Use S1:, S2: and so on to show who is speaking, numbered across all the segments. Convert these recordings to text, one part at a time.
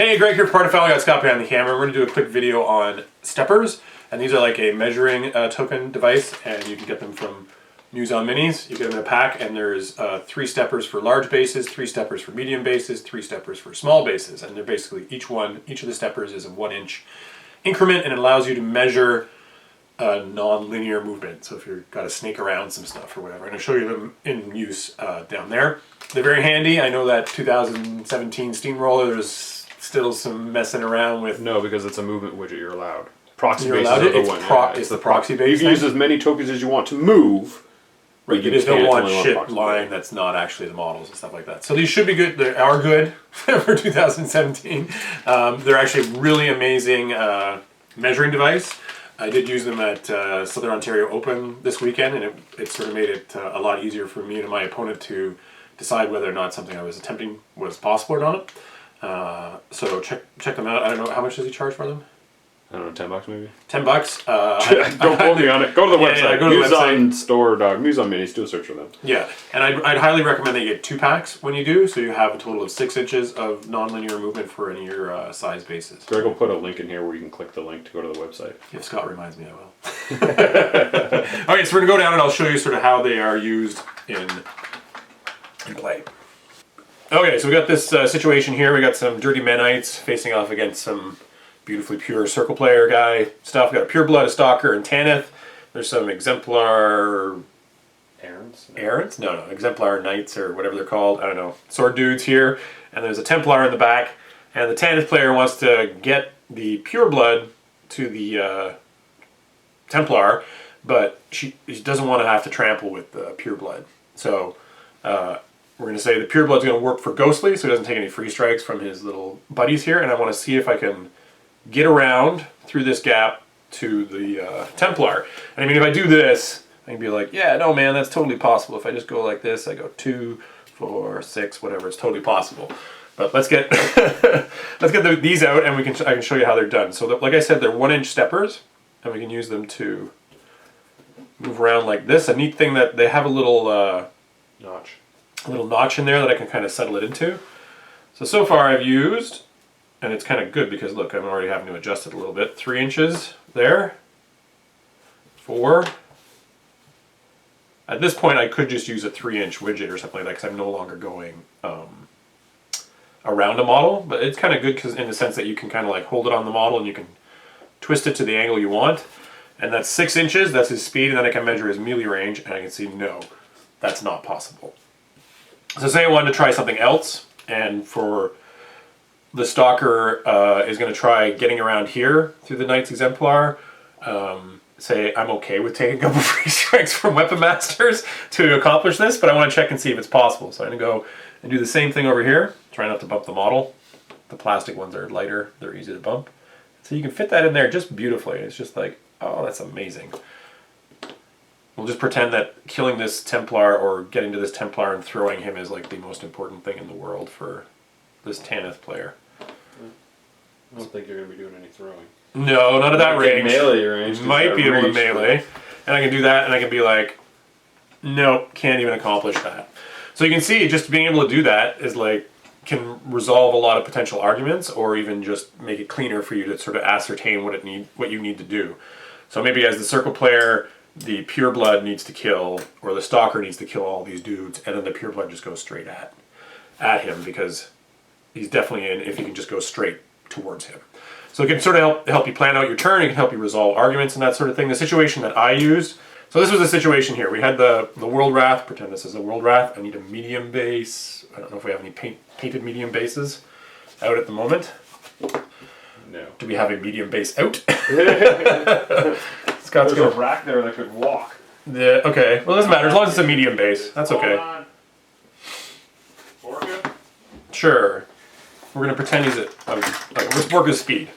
S1: Hey, Greg here, part of Fellow. Got Scott behind the camera. We're going to do a quick video on steppers, and these are like a measuring token device, and you can get them from Muson Minis. You get them in a pack, and there's 3 steppers for large bases, 3 steppers for medium bases, 3 steppers for small bases, and they're basically each of the steppers is a 1-inch increment, and it allows you to measure a non-linear movement. So if you've got to snake around some stuff or whatever, I'm going to show you them in use down there. They're very handy. I know that 2017 Steamroller, there's still some messing around with.
S2: No, because it's a movement widget. You're allowed. Proxy
S1: You're
S2: bases
S1: allowed
S2: are
S1: it?
S2: the
S1: It's
S2: one.
S1: it's the proxy base.
S2: You can use as many tokens as you want to move.
S1: Right, you just don't want shit line that's not actually the models and stuff like that. So these should be good. They are good for 2017. They're actually a really amazing measuring device. I did use them at Southern Ontario Open this weekend, and it sort of made it a lot easier for me and my opponent to decide whether or not something I was attempting was possible or not. So check them out. I don't know, how much does he charge for them?
S2: I don't know, $10 maybe?
S1: $10.
S2: Don't quote me on it. Go to the website.
S1: Yeah, go to the website.
S2: Store, Muson Minis. Do a search for them.
S1: Yeah, and I'd highly recommend that you get 2 packs when you do, so you have a total of 6 inches of non-linear movement for any of your size bases.
S2: Greg will put a link in here where you can click the link to go to the website.
S1: If Scott reminds me, I will. Okay, so we're going to go down and I'll show you sort of how they are used in play. Okay, so we got this situation here. We got some Dirty Menites facing off against some beautifully pure Circle Player guy stuff. We got a Pure Blood, a Stalker, and Tanith. There's some Exemplar... Errants? No, Exemplar Knights or whatever they're called. I don't know. Sword dudes here. And there's a Templar in the back. And the Tanith player wants to get the Pure Blood to the Templar, but she doesn't want to have to trample with the Pure Blood. So we're going to say the Pure Blood's going to work for Ghostly, so he doesn't take any free strikes from his little buddies here. And I want to see if I can get around through this gap to the Templar. And I mean, if I do this, I can be like, yeah, no, man, that's totally possible. If I just go like this, I go 2, 4, 6, whatever, it's totally possible. But let's get these out, and I can show you how they're done. So, like I said, they're 1-inch steppers, and we can use them to move around like this. A neat thing that they have a little notch in there that I can kind of settle it into. So far I've used, and it's kind of good because look, I'm already having to adjust it a little bit. 3 inches there, 4. At this point I could just use a 3-inch widget or something like that because I'm no longer going around a model, but it's kind of good because in the sense that you can kind of like hold it on the model and you can twist it to the angle you want. And that's 6 inches, that's his speed, and then I can measure his melee range, and I can see, no, that's not possible. So say I wanted to try something else, and for the Stalker is going to try getting around here through the Knight's Exemplar. Say I'm okay with taking a couple free strikes from Weapon Masters to accomplish this, but I want to check and see if it's possible. So I'm going to go and do the same thing over here. Try not to bump the model. The plastic ones are lighter, they're easy to bump. So you can fit that in there just beautifully. It's just like, oh, that's amazing. We'll just pretend that killing this Templar or getting to this Templar and throwing him is like the most important thing in the world for this Tanith player.
S2: I don't think you're going to be doing any throwing.
S1: No, not at that range.
S2: Melee range.
S1: Might be able to melee. And I can do that and I can be like, nope, can't even accomplish that. So you can see just being able to do that is like, can resolve a lot of potential arguments or even just make it cleaner for you to sort of ascertain what you need to do. So maybe as the Circle Player, the Pure Blood needs to kill, or the Stalker needs to kill all these dudes, and then the Pure Blood just goes straight at him because he's definitely in if you can just go straight towards him. So it can sort of help you plan out your turn, it can help you resolve arguments and that sort of thing. The situation that I used, so this was a situation here. We had the World Wrath, pretend this is a World Wrath. I need a medium base. I don't know if we have any painted medium bases out at the moment.
S2: No.
S1: Do we have a medium base out?
S2: There's a rack there that could walk.
S1: Okay, well it doesn't matter, as long as it's a medium base. That's okay.
S2: Orca?
S1: Sure. We're going to pretend he's what's Borka's speed?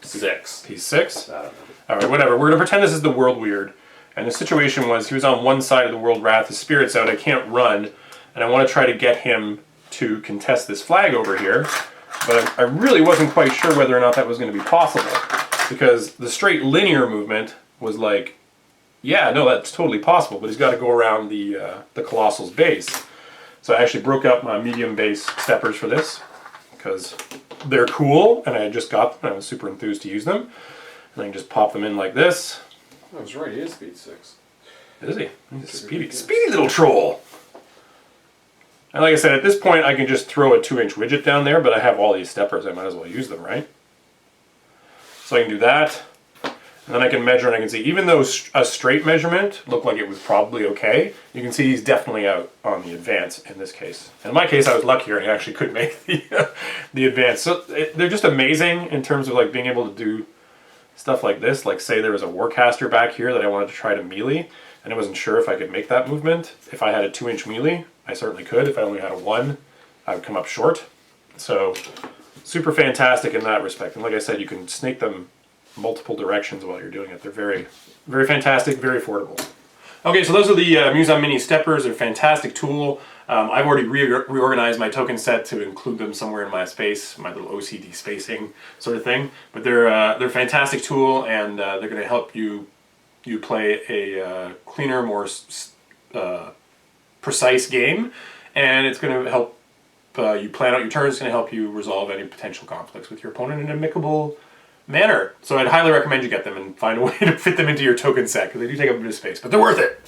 S2: 6.
S1: He's 6?
S2: I don't know.
S1: Alright, whatever. We're going to pretend this is the World Weird. And the situation was, he was on one side of the World Wrath, his spirit's out, I can't run, and I want to try to get him to contest this flag over here. But I really wasn't quite sure whether or not that was going to be possible. Because the straight linear movement was like, yeah, no, that's totally possible, but he's got to go around the Colossal's base. So I actually broke up my medium base steppers for this, because they're cool, and I just got them. I was super enthused to use them. And I can just pop them in like this.
S2: I was right. He is speed 6.
S1: Is he? He's a speedy little troll. And like I said, at this point, I can just throw a 2-inch widget down there, but I have all these steppers. I might as well use them, right? So I can do that. And then I can measure and I can see, even though a straight measurement looked like it was probably okay, you can see he's definitely out on the advance in this case. And in my case, I was luckier and I actually could make the advance. So they're just amazing in terms of like being able to do stuff like this. Like say there was a Warcaster back here that I wanted to try to melee, and I wasn't sure if I could make that movement. If I had a 2-inch melee, I certainly could. If I only had a 1, I would come up short. So super fantastic in that respect. And like I said, you can snake them multiple directions while you're doing it. They're very, very fantastic, very affordable. Okay, so those are the Muson Mini Steppers. They're a fantastic tool. I've already reorganized my token set to include them somewhere in my space, my little OCD spacing sort of thing. But they're a fantastic tool, and they're going to help you play a cleaner, more precise game, and it's going to help you plan out your turns. It's going to help you resolve any potential conflicts with your opponent in an amicable manner. So I'd highly recommend you get them and find a way to fit them into your token set, because they do take up a bit of space, but they're worth it.